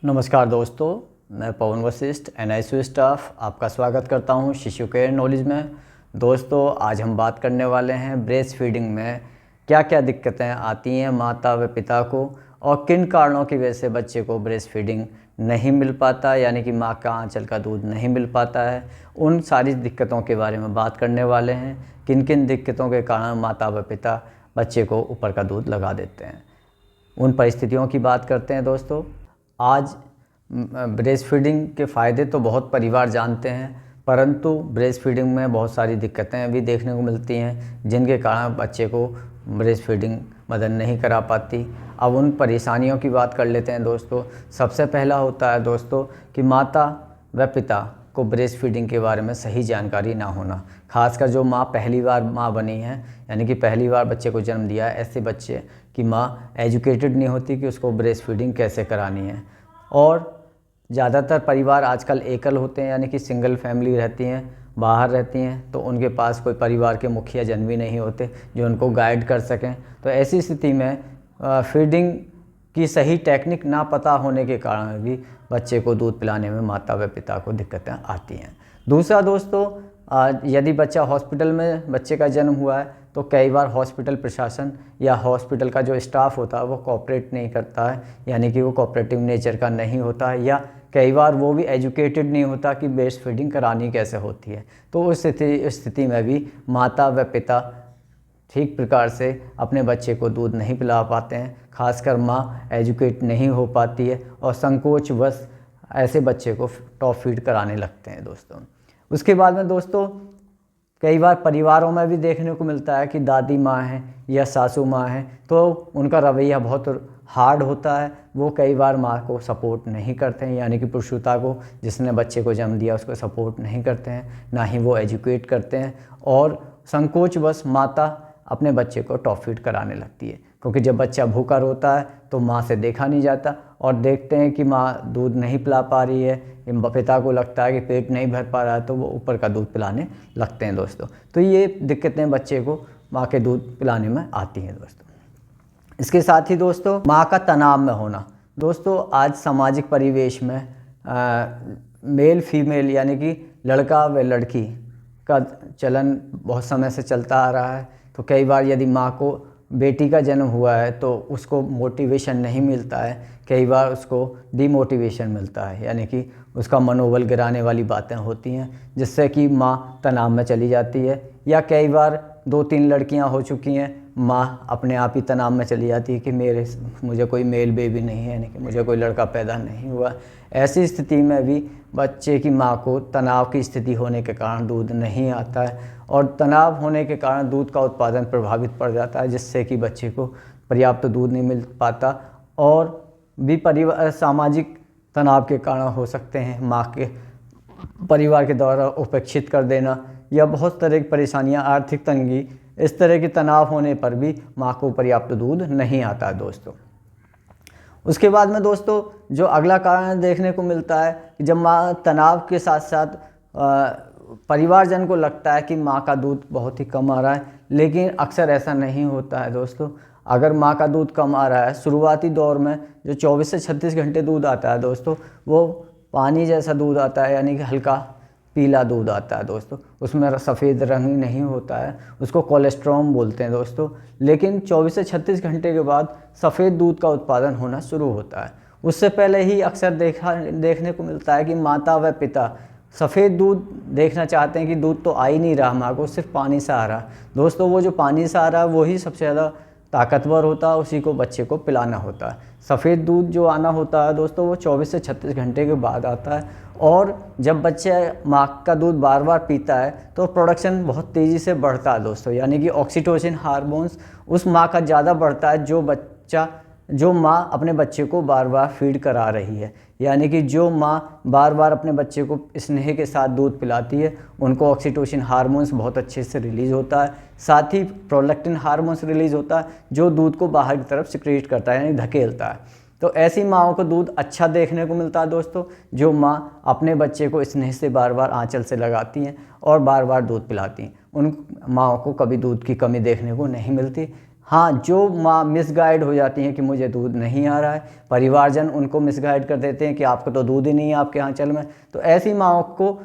नमस्कार दोस्तों, मैं पवन वशिष्ठ NICU स्टाफ आपका स्वागत करता हूं शिशु केयर नॉलेज में। दोस्तों, आज हम बात करने वाले हैं ब्रेस्ट फीडिंग में क्या क्या दिक्कतें आती हैं माता व पिता को और किन कारणों की वजह से बच्चे को ब्रेस्ट फीडिंग नहीं मिल पाता, यानी कि माँ का आंचल का दूध नहीं मिल पाता है। उन सारी दिक्कतों के बारे में बात करने वाले हैं, किन किन दिक्कतों के कारण माता व पिता बच्चे को ऊपर का दूध लगा देते हैं। उन परिस्थितियों की बात करते हैं दोस्तों। आज ब्रेस्ट फीडिंग के फ़ायदे तो बहुत परिवार जानते हैं, परंतु ब्रेस्ट फीडिंग में बहुत सारी दिक्कतें भी देखने को मिलती हैं जिनके कारण बच्चे को ब्रेस्ट फीडिंग मदद नहीं करा पाती। अब उन परेशानियों की बात कर लेते हैं दोस्तों। सबसे पहला होता है दोस्तों कि माता व पिता को ब्रेस्ट फीडिंग के बारे में सही जानकारी ना होना। खासकर जो माँ पहली बार माँ बनी है, यानी कि पहली बार बच्चे को जन्म दिया है, ऐसे बच्चे की माँ एजुकेटेड नहीं होती कि उसको ब्रेस्ट फीडिंग कैसे करानी है। और ज़्यादातर परिवार आजकल एकल होते हैं, यानी कि सिंगल फैमिली रहती हैं, बाहर रहती हैं, तो उनके पास कोई परिवार के मुखिया जन भी नहीं होते जो उनको गाइड कर सकें। तो ऐसी स्थिति में फीडिंग की सही टेक्निक ना पता होने के कारण भी बच्चे को दूध पिलाने में माता व पिता को दिक्कतें आती हैं। दूसरा दोस्तों, यदि बच्चा हॉस्पिटल में बच्चे का जन्म हुआ है तो कई बार हॉस्पिटल प्रशासन या हॉस्पिटल का जो स्टाफ होता है वो कोऑपरेट नहीं करता है, यानी कि वो कोऑपरेटिव नेचर का नहीं होता है, या कई बार वो भी एजुकेटेड नहीं होता कि ब्रेस्ट फीडिंग करानी कैसे होती है। तो उस स्थिति में भी माता व पिता ठीक प्रकार से अपने बच्चे को दूध नहीं पिला पाते हैं। खासकर माँ एजुकेट नहीं हो पाती है और संकोचवश ऐसे बच्चे को टॉप फीड कराने लगते हैं दोस्तों। उसके बाद में दोस्तों, कई बार परिवारों में भी देखने को मिलता है कि दादी माँ हैं या सासू माँ हैं तो उनका रवैया बहुत हार्ड होता है। वो कई बार माँ को सपोर्ट नहीं करते हैं, यानी कि पुरुषता को, जिसने बच्चे को जन्म दिया, उसको सपोर्ट नहीं करते हैं, ना ही वो एजुकेट करते हैं। और संकोचवश माता अपने बच्चे को टॉप फीड कराने लगती है, क्योंकि जब बच्चा भूखा रोता है तो माँ से देखा नहीं जाता और देखते हैं कि माँ दूध नहीं पिला पा रही है, पिता को लगता है कि पेट नहीं भर पा रहा है, तो वो ऊपर का दूध पिलाने लगते हैं दोस्तों। तो ये दिक्कतें बच्चे को माँ के दूध पिलाने में आती हैं दोस्तों। इसके साथ ही दोस्तों, माँ का तनाव में होना। दोस्तों, आज सामाजिक परिवेश में मेल फीमेल, यानी कि लड़का व लड़की का चलन बहुत समय से चलता आ रहा है। तो कई बार यदि माँ को बेटी का जन्म हुआ है तो उसको मोटिवेशन नहीं मिलता है, कई बार उसको डिमोटिवेशन मिलता है, यानी कि उसका मनोबल गिराने वाली बातें होती हैं, जिससे कि माँ तनाव में चली जाती है। या कई बार 2-3 लड़कियां हो चुकी हैं, माँ अपने आप ही तनाव में चली जाती है कि मुझे कोई मेल बेबी नहीं है, यानी कि मुझे कोई लड़का पैदा नहीं हुआ। ऐसी स्थिति में भी बच्चे की माँ को तनाव की स्थिति होने के कारण दूध नहीं आता है और तनाव होने के कारण दूध का उत्पादन प्रभावित पड़ जाता है, जिससे कि बच्चे को पर्याप्त दूध नहीं मिल पाता। और भी परिवार सामाजिक तनाव के कारण हो सकते हैं, माँ के परिवार के द्वारा उपेक्षित कर देना या बहुत तरह की परेशानियाँ, आर्थिक तंगी, इस तरह के तनाव होने पर भी माँ को पर्याप्त दूध नहीं आता है दोस्तों। उसके बाद में दोस्तों, जो अगला कारण देखने को मिलता है कि जब माँ तनाव के साथ साथ परिवारजन को लगता है कि माँ का दूध बहुत ही कम आ रहा है, लेकिन अक्सर ऐसा नहीं होता है दोस्तों। अगर माँ का दूध कम आ रहा है, शुरुआती दौर में जो 24 से 36 घंटे दूध आता है दोस्तों, वो पानी जैसा दूध आता है, यानी कि हल्का पीला दूध आता है दोस्तों। उसमें सफ़ेद रंग नहीं होता है, उसको कोलेस्ट्रॉम बोलते हैं दोस्तों। लेकिन 24 से 36 घंटे के बाद सफ़ेद दूध का उत्पादन होना शुरू होता है। उससे पहले ही अक्सर देखने को मिलता है कि माता व पिता सफ़ेद दूध देखना चाहते हैं कि दूध तो आ ही नहीं रहा माँ को, सिर्फ पानी सा आ रहा। दोस्तों, वो जो पानी सा आ रहा है वही सबसे ज़्यादा ताकतवर होता है, उसी को बच्चे को पिलाना होता है। सफ़ेद दूध जो आना होता है दोस्तों, वो 24 से 36 घंटे के बाद आता है। और जब बच्चे माँ का दूध बार बार पीता है तो प्रोडक्शन बहुत तेज़ी से बढ़ता है दोस्तों, यानी कि ऑक्सीटोसिन हार्मोन्स उस माँ का ज़्यादा बढ़ता है जो माँ अपने बच्चे को बार बार फीड करा रही है। यानी कि जो माँ बार बार अपने बच्चे को स्नेह के साथ दूध पिलाती है, उनको ऑक्सीटोसिन हार्मोन्स बहुत अच्छे से रिलीज़ होता है। साथ ही प्रोलैक्टिन हार्मोन्स रिलीज़ होता है, जो दूध को बाहर की तरफ सिक्रीट करता है, यानी धकेलता है। तो ऐसी माँओं को दूध अच्छा देखने को मिलता है दोस्तों, जो माँ अपने बच्चे को स्नेह से बार बार आंचल से लगाती हैं और बार बार दूध पिलाती हैं। उन माँओं को कभी दूध की कमी देखने को नहीं मिलती। हाँ, जो माँ मिसगाइड हो जाती हैं कि मुझे दूध नहीं आ रहा है, परिवारजन उनको मिसगाइड कर देते हैं कि आपको तो दूध ही नहीं है आपके आंचल में, तो ऐसी माँओं को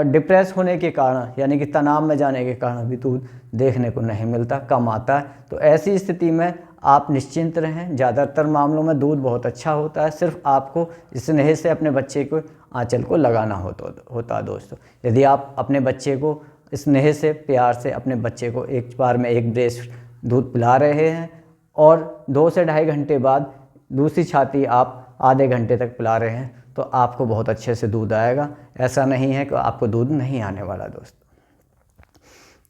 डिप्रेस होने के कारण यानी कि तनाव में जाने के कारण भी दूध देखने को नहीं मिलता, कम आता है। तो ऐसी स्थिति में आप निश्चिंत रहें, ज़्यादातर मामलों में दूध बहुत अच्छा होता है, सिर्फ आपको स्नेह से अपने बच्चे को आंचल को लगाना होता है दोस्तों। यदि आप अपने बच्चे को स्नेह से, प्यार से अपने बच्चे को एक बार में एक ब्रेस्ट दूध पिला रहे हैं और 2 से ढाई घंटे बाद दूसरी छाती आप आधे घंटे तक पिला रहे हैं, तो आपको बहुत अच्छे से दूध आएगा। ऐसा नहीं है कि आपको दूध नहीं आने वाला दोस्तों।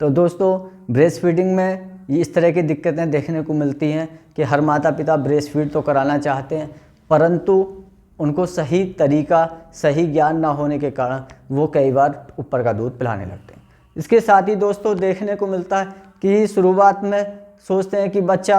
तो दोस्तों, ब्रेस्ट फीडिंग में इस तरह की दिक्कतें देखने को मिलती हैं कि हर माता पिता ब्रेस्ट फीड तो कराना चाहते हैं, परंतु उनको सही तरीका, सही ज्ञान ना होने के कारण वो कई बार ऊपर का दूध पिलाने लगते हैं। इसके साथ ही दोस्तों देखने को मिलता है कि शुरुआत में सोचते हैं कि बच्चा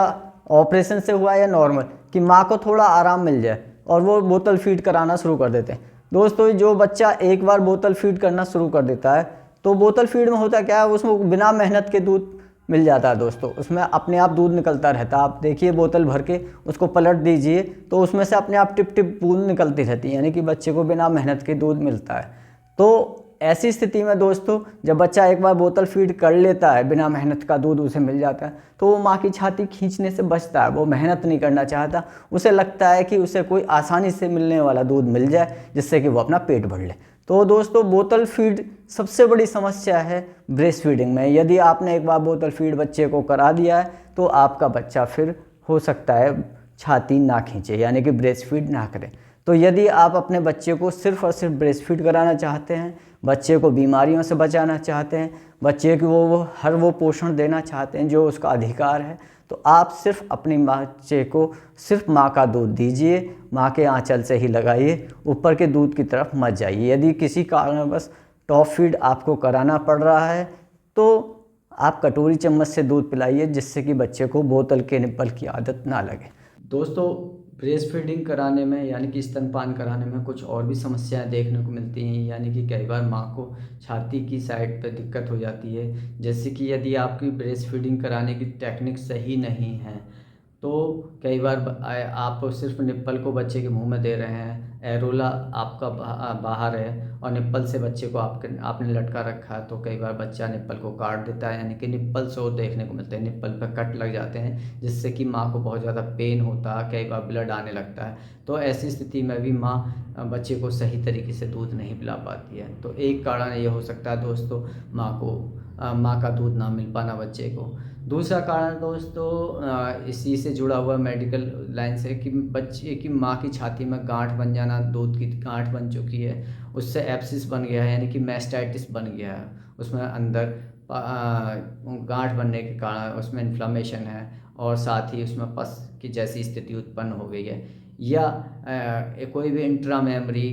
ऑपरेशन से हुआ या नॉर्मल, कि माँ को थोड़ा आराम मिल जाए और वो बोतल फीड कराना शुरू कर देते हैं। दोस्तों, जो बच्चा एक बार बोतल फीड करना शुरू कर देता है तो बोतल फीड में होता क्या है, उसमें बिना मेहनत के दूध मिल जाता है दोस्तों, उसमें अपने आप दूध निकलता रहता है। आप देखिए, बोतल भर के उसको पलट दीजिए तो उसमें से अपने आप टिप टिप बूंद निकलती रहती है, यानी कि बच्चे को बिना मेहनत के दूध मिलता है। तो ऐसी स्थिति में दोस्तों, जब बच्चा एक बार बोतल फीड कर लेता है, बिना मेहनत का दूध उसे मिल जाता है, तो वो माँ की छाती खींचने से बचता है, वो मेहनत नहीं करना चाहता। उसे लगता है कि उसे कोई आसानी से मिलने वाला दूध मिल जाए जिससे कि वो अपना पेट भर ले। तो दोस्तों, बोतल फीड सबसे बड़ी समस्या है ब्रेस्ट फीडिंग में। यदि आपने एक बार बोतल फीड बच्चे को करा दिया है तो आपका बच्चा फिर हो सकता है छाती ना खींचे, यानी कि ब्रेस्ट फीड ना करें। तो यदि आप अपने बच्चे को सिर्फ और सिर्फ ब्रेस्ट फीड कराना चाहते हैं, बच्चे को बीमारियों से बचाना चाहते हैं, बच्चे को वो हर वो पोषण देना चाहते हैं जो उसका अधिकार है, तो आप सिर्फ अपनी बच्चे को सिर्फ माँ का दूध दीजिए, माँ के आंचल से ही लगाइए, ऊपर के दूध की तरफ मत जाइए। यदि किसी कारणवश टॉप फीड आपको कराना पड़ रहा है तो आप कटोरी चम्मच से दूध पिलाइए, जिससे कि बच्चे को बोतल के निप्पल की आदत ना लगे। दोस्तों, ब्रेस्ट फीडिंग कराने में यानी कि स्तनपान कराने में कुछ और भी समस्याएं देखने को मिलती हैं, यानी कि कई बार माँ को छाती की साइड पर दिक्कत हो जाती है। जैसे कि यदि आपकी ब्रेस्ट फीडिंग कराने की टेक्निक सही नहीं है तो कई बार आप सिर्फ निप्पल को बच्चे के मुंह में दे रहे हैं, एरोला आपका बाहर है और निप्पल से बच्चे को आपने लटका रखा है, तो कई बार बच्चा निप्पल को काट देता है, यानी कि निप्पल सो देखने को मिलते हैं, निप्पल पर कट लग जाते हैं, जिससे कि माँ को बहुत ज़्यादा पेन होता है, कई बार ब्लड आने लगता है। तो ऐसी स्थिति में भी माँ बच्चे को सही तरीके से दूध नहीं पिला पाती है। तो एक कारण ये हो सकता है दोस्तों, माँ का दूध ना मिल पाना बच्चे को। दूसरा कारण दोस्तों इसी से जुड़ा हुआ मेडिकल लाइन से कि बच्चे की माँ की छाती में गांठ बन जाना, दूध की गांठ बन चुकी है, उससे एब्सिस बन गया है, यानी कि मैस्टाइटिस बन गया है, उसमें अंदर गांठ बनने के कारण उसमें इन्फ्लामेशन है और साथ ही उसमें पस की जैसी स्थिति उत्पन्न हो गई है, या कोई भी इंट्रा मेमरी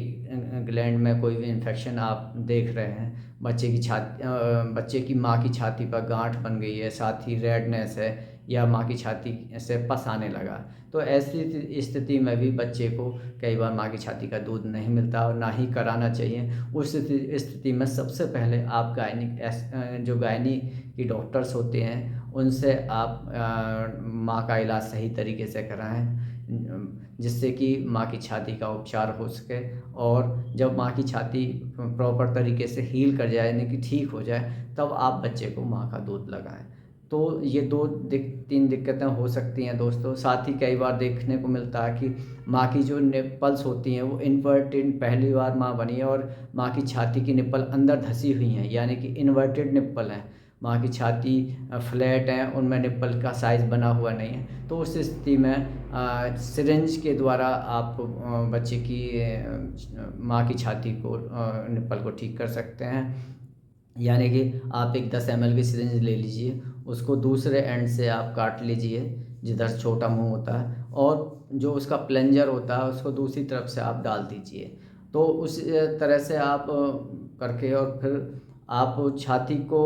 ग्लैंड में कोई भी इन्फेक्शन आप देख रहे हैं, बच्चे की माँ की छाती पर गांठ बन गई है, साथ ही रेडनेस है या माँ की छाती से पस आने लगा, तो ऐसी स्थिति में भी बच्चे को कई बार माँ की छाती का दूध नहीं मिलता और ना ही कराना चाहिए। उस स्थिति में सबसे पहले आप जो गायनी की डॉक्टर्स होते हैं उनसे आप माँ का इलाज सही तरीके से कराएं, जिससे कि माँ की छाती का उपचार हो सके, और जब माँ की छाती प्रॉपर तरीके से हील कर जाए, यानी कि ठीक हो जाए, तब आप बच्चे को माँ का दूध लगाएं। तो ये 2-3 दिक्कतें हो सकती हैं दोस्तों। साथ ही कई बार देखने को मिलता है कि माँ की जो निप्पल्स होती हैं वो इन्वर्टेड, पहली बार माँ बनी है और माँ की छाती की निप्पल अंदर धसी हुई हैं, यानी कि इन्वर्टेड निप्पल हैं, माँ की छाती फ्लैट है, उनमें निप्पल का साइज़ बना हुआ नहीं है। तो उस स्थिति में सिरिंज के द्वारा आप बच्चे की माँ की छाती को निप्पल को ठीक कर सकते हैं, यानी कि आप एक 10 ml की सिरिंज ले लीजिए, उसको दूसरे एंड से आप काट लीजिए जिधर छोटा मुंह होता है, और जो उसका प्लंजर होता है उसको दूसरी तरफ से आप डाल दीजिए। तो उस तरह से आप करके और फिर आप छाती को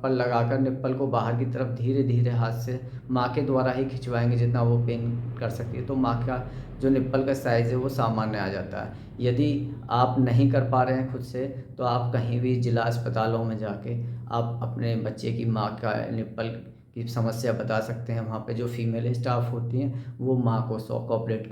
पर लगाकर निप्पल को बाहर की तरफ धीरे धीरे हाथ से माँ के द्वारा ही खिंचवाएंगे जितना वो पेन कर सकती है, तो माँ का जो निप्पल का साइज़ है वो सामान्य आ जाता है। यदि आप नहीं कर पा रहे हैं खुद से, तो आप कहीं भी जिला अस्पतालों में जाके आप अपने बच्चे की माँ का निप्पल की समस्या बता सकते हैं। वहाँ पे जो फीमेल स्टाफ होती हैं वो माँ को शॉक ऑपरेट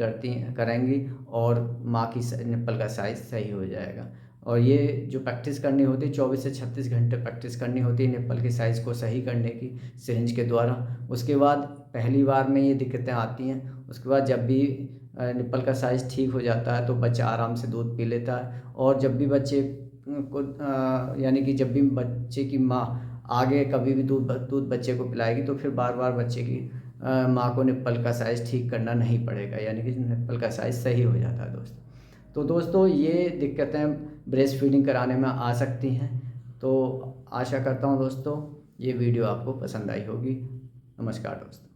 करेंगी और माँ की निप्पल का साइज़ सही हो जाएगा। और ये जो प्रैक्टिस करनी होती है 24 से 36 घंटे प्रैक्टिस करनी होती है निप्पल के साइज़ को सही करने की सिरिंज के द्वारा। उसके बाद पहली बार में ये दिक्कतें आती हैं, उसके बाद जब भी निप्पल का साइज़ ठीक हो जाता है तो बच्चा आराम से दूध पी लेता है। और जब भी बच्चे को यानी कि जब भी बच्चे की माँ आगे कभी भी दूध बच्चे को पिलाएगी तो फिर बार बार बच्चे की माँ को निप्पल का साइज़ ठीक करना नहीं पड़ेगा, यानी कि निप्पल का साइज़ सही हो जाता है दोस्तों। तो दोस्तों ये दिक्कतें ब्रेस्ट फीडिंग कराने में आ सकती हैं। तो आशा करता हूँ दोस्तों ये वीडियो आपको पसंद आई होगी। नमस्कार दोस्तों।